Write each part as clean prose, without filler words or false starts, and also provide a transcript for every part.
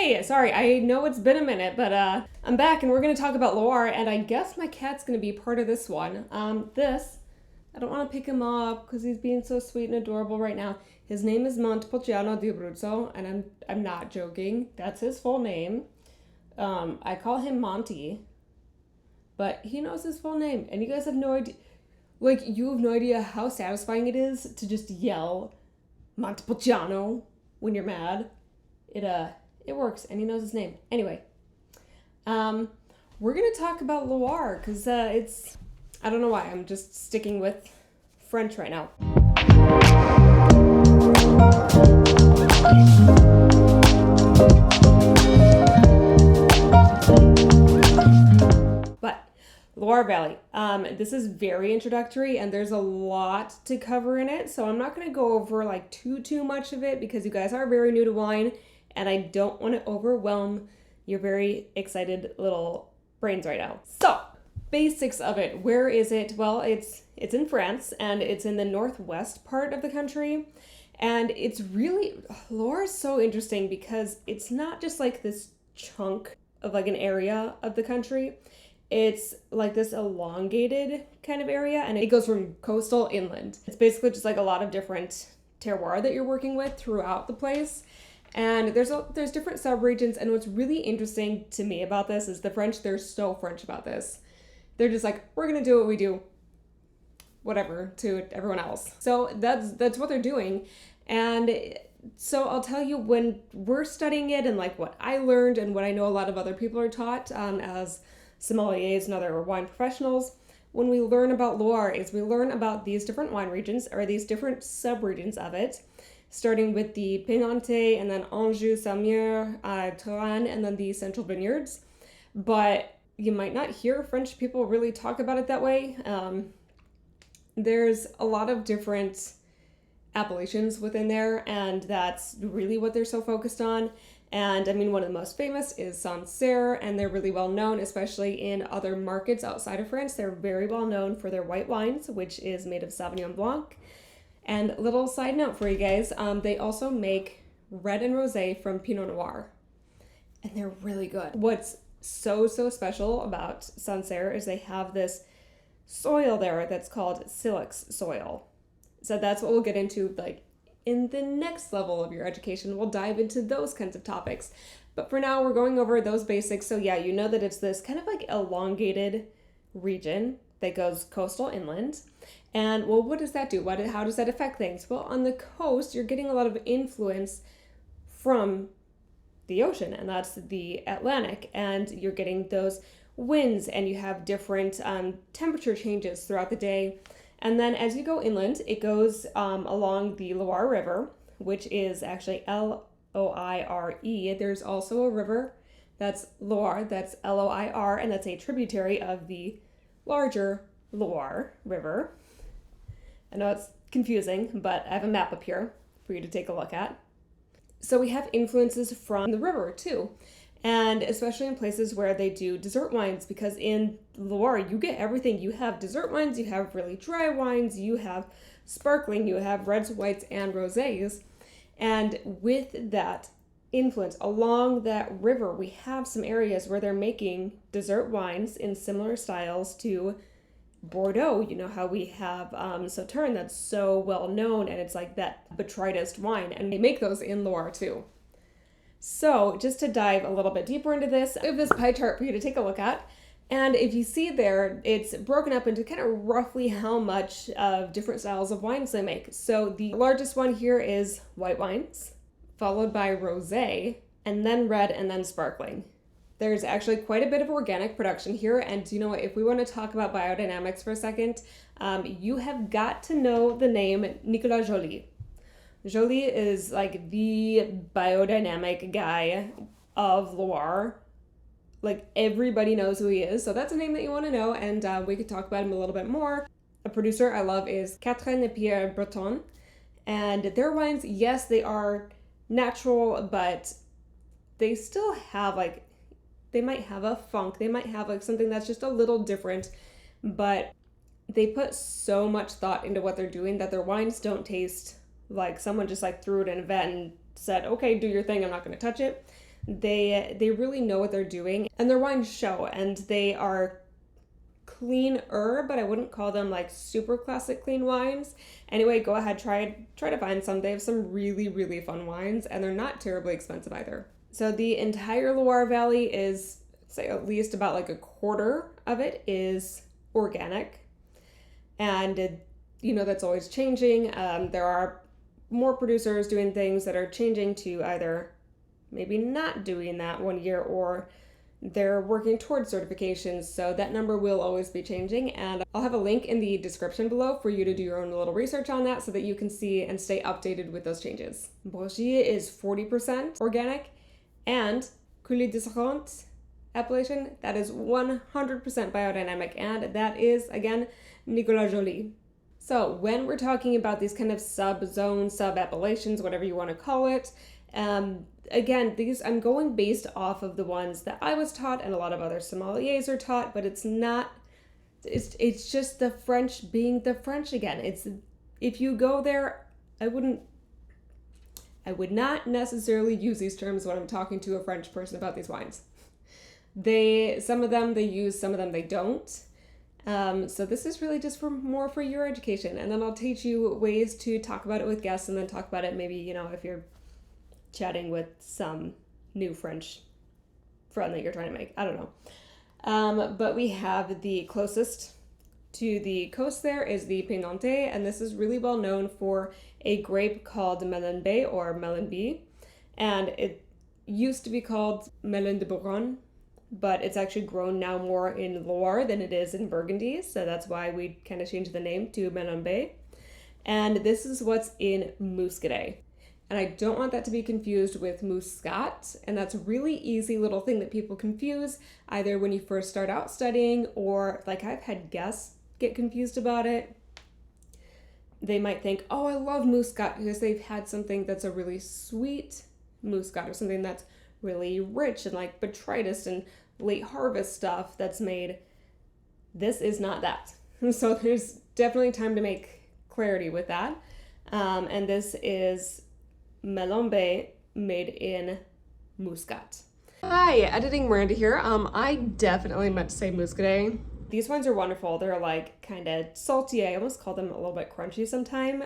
Hey, sorry, I know it's been a minute, but I'm back and we're gonna talk about Loire, and I guess my cat's gonna be part of this one. I don't want to pick him up because he's being so sweet and adorable right now. His name is Montepulciano di Abruzzo, and I'm not joking. That's his full name. I call him Monty, but he knows his full name, and you guys have no idea. Like, you have no idea how satisfying it is to just yell Montepulciano when you're mad. It works, and he knows his name. Anyway, we're gonna talk about Loire because I don't know why, I'm just sticking with French right now. But Loire Valley, this is very introductory and there's a lot to cover in it, so I'm not going to go over like too much of it because you guys are very new to wine and I don't want to overwhelm your very excited little brains right now. So, basics of it. Where is it? Well, it's in France and it's in the northwest part of the country. And it's really, Loire is so interesting because it's not just like this chunk of like an area of the country. It's like this elongated kind of area and it goes from coastal inland. It's basically just like a lot of different terroir that you're working with throughout the place. And there's different subregions, and what's really interesting to me about this is the French, they're so French about this. They're just like, we're gonna do what we do, whatever, to everyone else. So that's what they're doing. And so I'll tell you, when we're studying it and like what I learned and what I know a lot of other people are taught as sommeliers and other wine professionals, when we learn about Loire is we learn about these different wine regions or these different subregions of it, starting with the Pays-Nantais and then Anjou, Saumur, Touraine, and then the Central Vineyards. But you might not hear French people really talk about it that way. There's a lot of different appellations within there, and that's really what they're so focused on. And I mean, one of the most famous is Sancerre, and they're really well known, especially in other markets outside of France. They're very well known for their white wines, which is made of Sauvignon Blanc. And little side note for you guys, they also make red and rosé from Pinot Noir, and they're really good. What's so special about Sancerre is they have this soil there that's called silex soil. So that's what we'll get into like in the next level of your education. We'll dive into those kinds of topics. But for now, we're going over those basics. So yeah, you know that it's this kind of like elongated region that goes coastal inland. And well, what does that do? How does that affect things? Well, on the coast, you're getting a lot of influence from the ocean, and that's the Atlantic, and you're getting those winds, and you have different temperature changes throughout the day. And then as you go inland, it goes along the Loire River, which is actually Loire. There's also a river that's Loire, that's Loir, and that's a tributary of the larger Loire River. I know it's confusing, but I have a map up here for you to take a look at. So we have influences from the river too, and especially in places where they do dessert wines, because in Loire you get everything. You have dessert wines, you have really dry wines, you have sparkling, you have reds, whites, and rosés. And with that influence along that river, we have some areas where they're making dessert wines in similar styles to Bordeaux. You know how we have Sauterne, that's so well known, and it's like that botrytis wine, and they make those in Loire too. So just to dive a little bit deeper into this, I have this pie chart for you to take a look at, and if you see there, it's broken up into kind of roughly how much of different styles of wines they make. So the largest one here is white wines, followed by rosé, and then red, and then sparkling. There's actually quite a bit of organic production here, and you know what, if we want to talk about biodynamics for a second, you have got to know the name Nicolas Joly. Joly is like the biodynamic guy of Loire. Like, everybody knows who he is, so that's a name that you want to know, and we could talk about him a little bit more. A producer I love is Catherine Pierre-Breton, and their wines, yes, they are natural, but they still have like, they might have a funk, they might have like something that's just a little different, but they put so much thought into what they're doing that their wines don't taste like someone just like threw it in a vat and said, okay, do your thing, I'm not going to touch it. They really know what they're doing, and their wines show, and they are cleaner, but I wouldn't call them like super classic clean wines. Anyway, go ahead, try to find some. They have some really, really fun wines, and they're not terribly expensive either. So the entire Loire Valley is, say, at least about like a quarter of it is organic. And, that's always changing. There are more producers doing things that are changing to either maybe not doing that one year, or they're working towards certifications, so that number will always be changing, and I'll have a link in the description below for you to do your own little research on that so that you can see and stay updated with those changes. Bourgie is 40% organic, and Coulis de Sarente appellation, that is 100% biodynamic, and that is, again, Nicolas Joly. So when we're talking about these kind of sub-zones, sub-appellations, whatever you want to call it, again, these I'm going based off of the ones that I was taught and a lot of other sommeliers are taught, but it's just the French being the French again. If you go there, I would not necessarily use these terms when I'm talking to a French person about these wines. Some of them they use, some of them they don't. So this is really just more for your education, and then I'll teach you ways to talk about it with guests, and then talk about it maybe, if you're chatting with some new French friend that you're trying to make. I don't know. But we have the closest to the coast there is the Pays-Nantais, and this is really well known for a grape called Melon or Melon, and it used to be called Melon de Bourgogne, but it's actually grown now more in Loire than it is in Burgundy, so that's why we kind of changed the name to Melon. And this is what's in Muscadet. And I don't want that to be confused with Muscat, and that's a really easy little thing that people confuse, either when you first start out studying, or like I've had guests get confused about it. They might think, oh, I love Muscat because they've had something that's a really sweet Muscat, or something that's really rich and like botrytis and late harvest stuff that's made. This is not that. So there's definitely time to make clarity with that. And this is Melon made in Muscat. Hi, editing Miranda here. I definitely meant to say Muscadet. These ones are wonderful. They're like kind of salty. I almost call them a little bit crunchy sometime.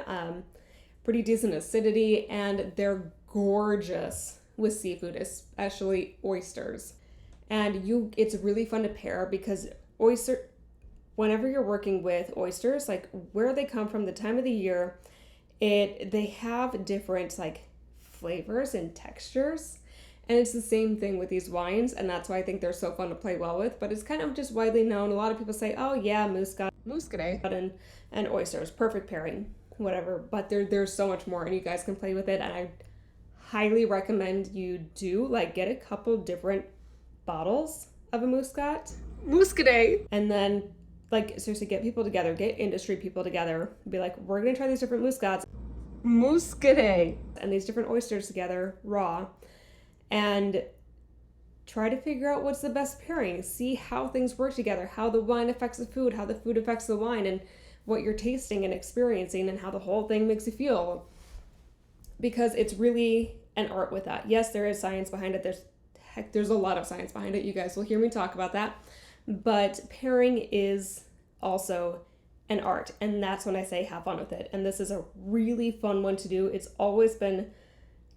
Pretty decent acidity, and they're gorgeous with seafood, especially oysters. And it's really fun to pair because whenever you're working with oysters, like where they come from, the time of the year, they have different like flavors and textures, and it's the same thing with these wines, and that's why I think they're so fun to play well with. But it's kind of just widely known. A lot of people say, oh yeah, Muscadet and oysters, perfect pairing, whatever. But there's so much more, and you guys can play with it, and I highly recommend you do like get a couple different bottles of a Muscadet, and then like seriously get people together, get industry people together, be like, we're gonna try these different Muscadet and these different oysters together raw, and try to figure out what's the best pairing. See how things work together, how the wine affects the food, how the food affects the wine, and what you're tasting and experiencing, and how the whole thing makes you feel, because it's really an art with that. Yes, there is science behind it. There's a lot of science behind it. You guys will hear me talk about that. But pairing is also an art, and that's when I say have fun with it. And this is a really fun one to do. It's always been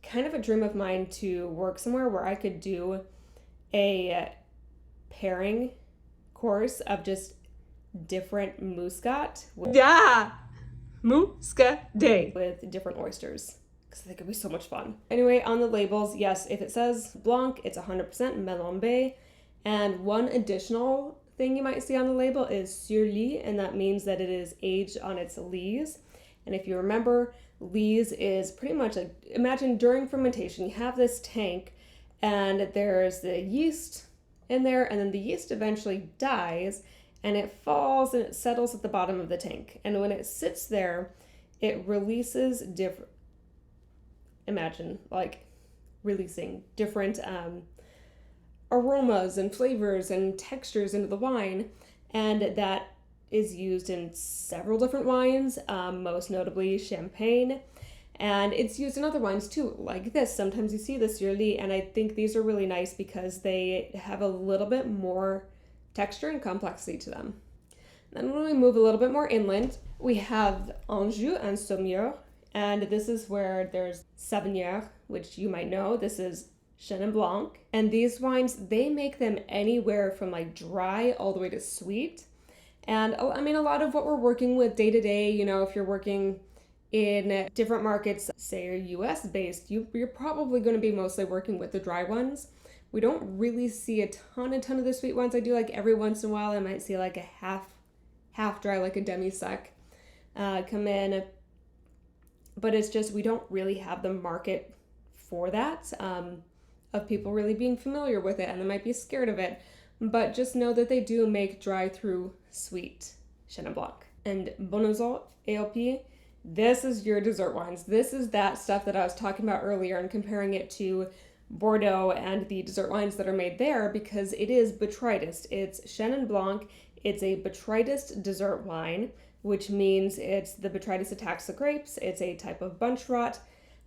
kind of a dream of mine to work somewhere where I could do a pairing course of just different Muscat. Muscadet with different oysters, because I think it'd be so much fun. Anyway, on the labels, yes, if it says Blanc, it's 100% Melon. And one additional thing you might see on the label is sur lie, and that means that it is aged on its lees. And if you remember, lees is pretty much like, imagine during fermentation, you have this tank, and there's the yeast in there, and then the yeast eventually dies, and it falls and it settles at the bottom of the tank. And when it sits there, it releases imagine like releasing different aromas and flavors and textures into the wine, and that is used in several different wines, most notably champagne. And it's used in other wines too, like this. Sometimes you see this yearly, and I think these are really nice because they have a little bit more texture and complexity to them. Then when we move a little bit more inland, we have Anjou and Saumur, and this is where there's Sauvignon, which you might know. This is Chenin Blanc. And these wines, they make them anywhere from like dry all the way to sweet. And I mean, a lot of what we're working with day to day, you know, if you're working in different markets, say you're US based, you're probably going to be mostly working with the dry ones. We don't really see a ton of the sweet ones. I do like every once in a while, I might see like a half dry, like a demi-sec come in. But it's just, we don't really have the market for that, of people really being familiar with it, and they might be scared of it. But just know that they do make dry through sweet Chenin Blanc. And Bonneau AOP, this is your dessert wines. This is that stuff that I was talking about earlier and comparing it to Bordeaux and the dessert wines that are made there, because it is botrytis. It's Chenin Blanc. It's a botrytis dessert wine, which means the botrytis attacks the grapes. It's a type of bunch rot,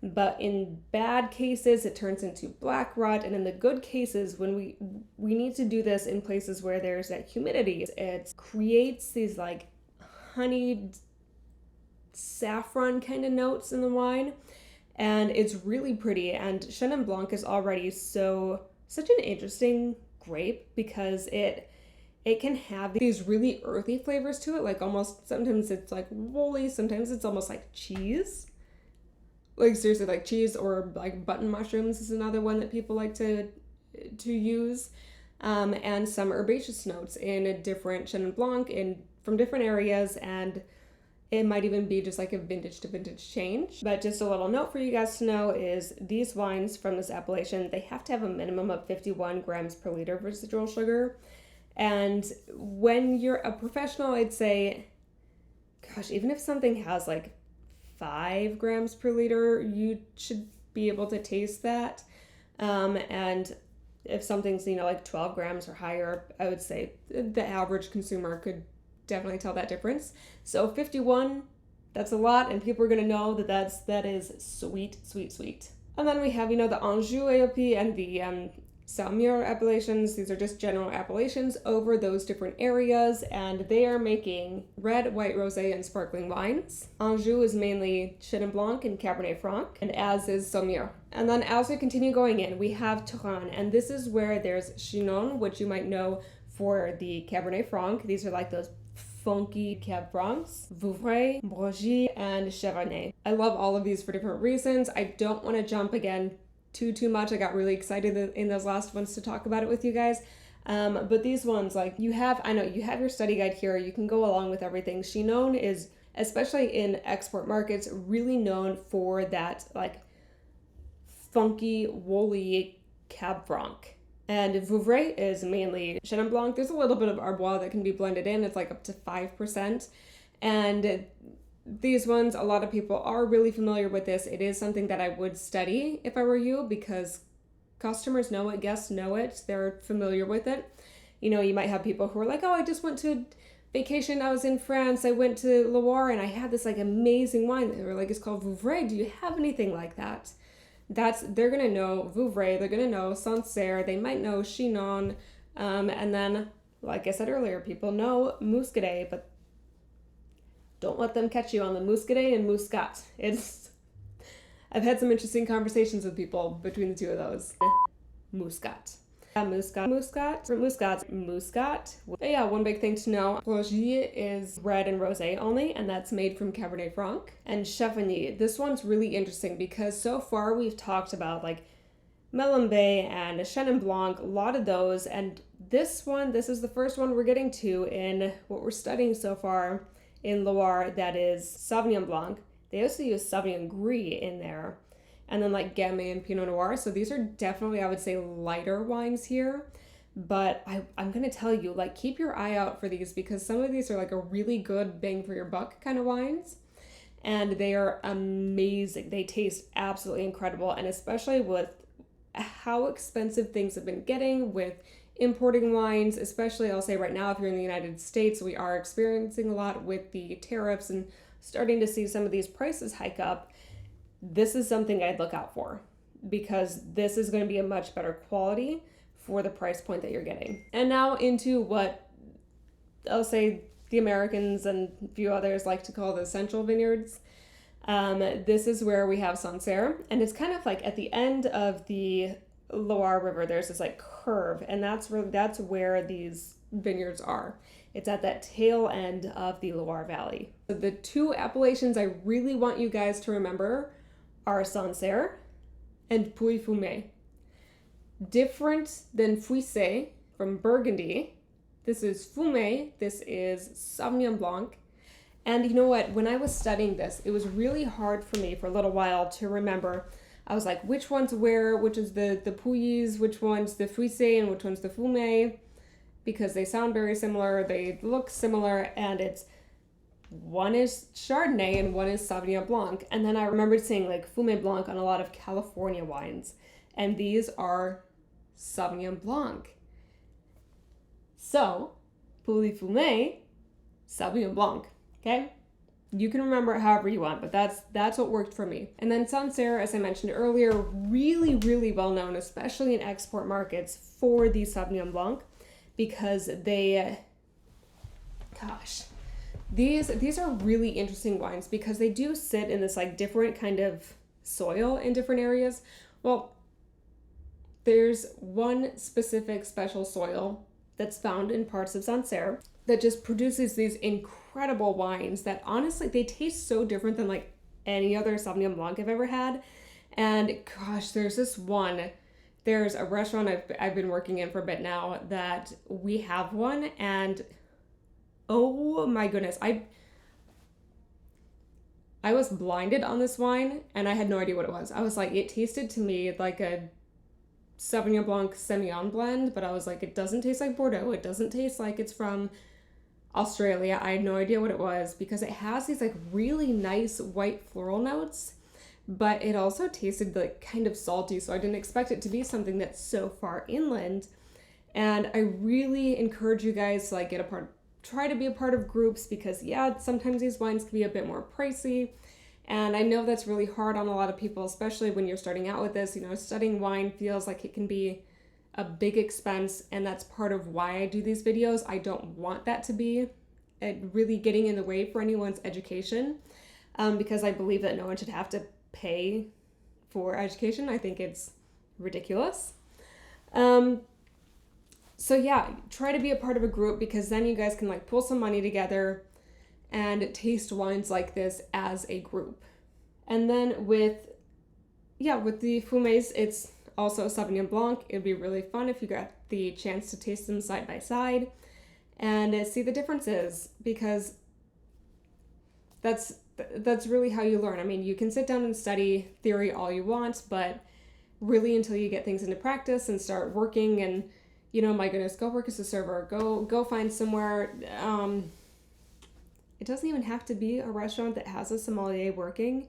but in bad cases, it turns into black rot. And in the good cases, when we need to do this in places where there's that humidity, it creates these like honeyed saffron kind of notes in the wine, and it's really pretty. And Chenin Blanc is already such an interesting grape because it can have these really earthy flavors to it, like almost sometimes it's like woolly, sometimes it's almost like cheese, like seriously like cheese, or like button mushrooms is another one that people like to use, and some herbaceous notes in a different Chenin Blanc from different areas. And it might even be just like a vintage to vintage change. But just a little note for you guys to know is these wines from this appellation, they have to have a minimum of 51 grams per liter of residual sugar. And when you're a professional, I'd say, gosh, even if something has like 5 grams per liter, you should be able to taste that. And if something's, like 12 grams or higher, I would say the average consumer could definitely tell that difference. So 51, that's a lot, and people are going to know that is sweet, sweet, sweet. And then we have, the Anjou AOP and the Saumur appellations. These are just general appellations over those different areas, and they are making red, white, rosé, and sparkling wines. Anjou is mainly Chenin Blanc and Cabernet Franc, and as is Saumur. And then as we continue going in, we have Touraine, and this is where there's Chinon, which you might know for the Cabernet Franc. These are like those funky Cab Francs, Vouvray, Blanc, and Chenin. I love all of these for different reasons. I don't want to jump again too much. I got really excited in those last ones to talk about it with you guys. But these ones, like you have your study guide here. You can go along with everything. Chinon is, especially in export markets, really known for that like funky, woolly Cab Franc. And Vouvray is mainly Chenin Blanc. There's a little bit of Arbois that can be blended in. It's like up to 5%. And these ones, a lot of people are really familiar with this. It is something that I would study if I were you, because customers know it, guests know it, they're familiar with it. You might have people who are like, oh, I just went to vacation, I was in France, I went to Loire, and I had this like amazing wine. They were like, it's called Vouvray. Do you have anything like that? They're gonna know Vouvray, they're gonna know Sancerre, they might know Chinon, and then, like I said earlier, people know Muscadet, but don't let them catch you on the Muscadet and Muscat. I've had some interesting conversations with people between the two of those. Muscat. Muscat. But yeah, one big thing to know, Blanc is red and rosé only, and that's made from Cabernet Franc. And Chenin, this one's really interesting because so far we've talked about like Melon and Chenin Blanc, a lot of those, and this is the first one we're getting to in what we're studying so far in Loire, that is Sauvignon Blanc. They also use Sauvignon Gris in there, and then like Gamay and Pinot Noir. So these are definitely, I would say, lighter wines here. But I'm going to tell you, like, keep your eye out for these, because some of these are like a really good bang for your buck kind of wines. And they are amazing. They taste absolutely incredible. And especially with how expensive things have been getting with importing wines, especially I'll say right now, if you're in the United States, we are experiencing a lot with the tariffs and starting to see some of these prices hike up. this is something I'd look out for, because this is going to be a much better quality for the price point that you're getting. And now into what I'll say the Americans and a few others like to call the Central Vineyards. This is where we have Sancerre, and it's kind of like at the end of the Loire River, there's this like curve, and that's where these vineyards are. It's at that tail end of the Loire Valley. So the two appellations I really want you guys to remember are Sancerre and Pouilly-Fumé. Different than Fouissé from Burgundy. This is Fumé, this is Sauvignon Blanc. And you know what, when I was studying this, it was really hard for me for a little while to remember. I was like, which one's where, which is the Pouillys, which one's the Fouissé, and which one's the Fumé, because they sound very similar, they look similar, and it's one is Chardonnay and one is Sauvignon Blanc. And then I remembered seeing like Fumé Blanc on a lot of California wines, and these are Sauvignon Blanc. So, Pouilly-Fumé, Sauvignon Blanc, okay? You can remember it however you want, but that's what worked for me. And then Sancerre, as I mentioned earlier, really, really well known, especially in export markets, for the Sauvignon Blanc, because they, these are really interesting wines because they do sit in this like different kind of soil in different areas. Well, there's one specific special soil that's found in parts of Sancerre that just produces these incredible wines that honestly, they taste so different than like any other Sauvignon Blanc I've ever had. And gosh, there's a restaurant I've been working in for a bit now that we have one, and oh my goodness, I was blinded on this wine and I had no idea what it was. I was like, it tasted to me like a Sauvignon Blanc Semillon blend, but I was like, it doesn't taste like Bordeaux. It doesn't taste like it's from Australia. I had no idea what it was because it has these like really nice white floral notes, but it also tasted like kind of salty. So I didn't expect it to be something that's so far inland. And I really encourage you guys to like try to be a part of groups, because yeah, sometimes these wines can be a bit more pricey. And I know that's really hard on a lot of people, especially when you're starting out with this. You know, studying wine feels like it can be a big expense, and that's part of why I do these videos. I don't want that to be really getting in the way for anyone's education, because I believe that no one should have to pay for education. I think it's ridiculous. So yeah, try to be a part of a group, because then you guys can like pull some money together and taste wines like this as a group. And then with the Fumés, it's also Sauvignon Blanc. It'd be really fun if you got the chance to taste them side by side and see the differences, because that's really how you learn. I mean, you can sit down and study theory all you want, but really until you get things into practice and start working and, you know, my goodness, go work as a server, go find somewhere. It doesn't even have to be a restaurant that has a sommelier working,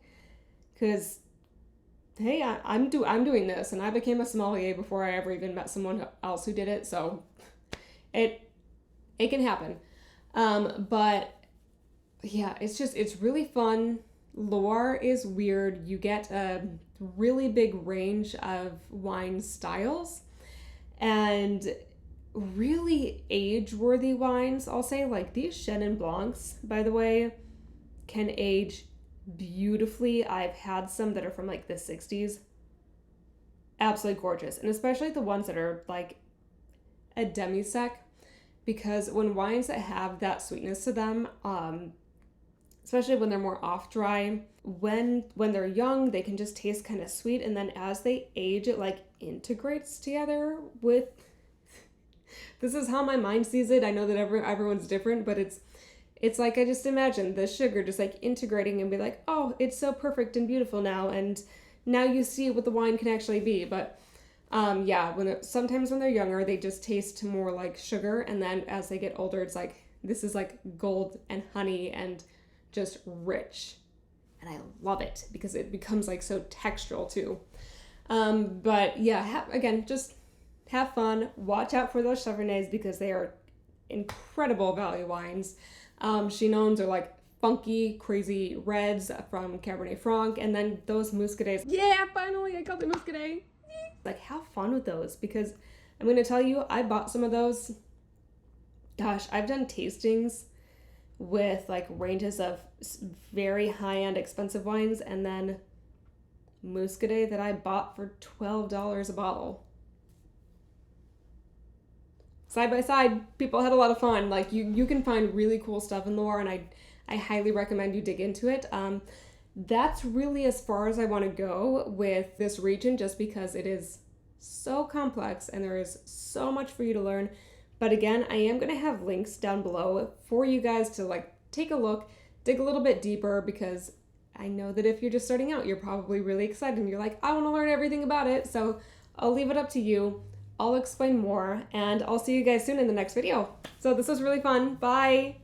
because hey, I'm doing this, and I became a sommelier before I ever even met someone else who did it, so it can happen. But yeah, it's really fun. Loire is weird. You get a really big range of wine styles and really age-worthy wines, I'll say. Like these Chenin Blancs, by the way, can age beautifully. I've had some that are from like the 60s. Absolutely gorgeous. And especially the ones that are like a demi-sec, because when wines that have that sweetness to them, especially when they're more off-dry, when they're young, they can just taste kind of sweet, and then as they age, it like integrates together with this is how my mind sees it. I know that everyone's different, but it's like I just imagine the sugar just like integrating and be like, oh, it's so perfect and beautiful now, and now you see what the wine can actually be. But yeah, sometimes when they're younger, they just taste more like sugar, and then as they get older, it's like this is like gold and honey and just rich, and I love it because it becomes like so textural too. But yeah, just have fun. Watch out for those Chardonnays because they are incredible value wines. Chinons are like funky, crazy reds from Cabernet Franc, and then those Muscadets. Yeah, finally, I got the Muscadet. Like, have fun with those, because I'm going to tell you, I bought some of those. Gosh, I've done tastings with like ranges of very high-end expensive wines, and then Muscadet that I bought for $12 a bottle. Side by side, people had a lot of fun. Like, you can find really cool stuff in Loire, and I highly recommend you dig into it. That's really as far as I want to go with this region, just because it is so complex and there is so much for you to learn. But again, I am going to have links down below for you guys to like take a look, dig a little bit deeper, because I know that if you're just starting out, you're probably really excited and you're like, I want to learn everything about it. So I'll leave it up to you. I'll explain more, and I'll see you guys soon in the next video. So this was really fun. Bye.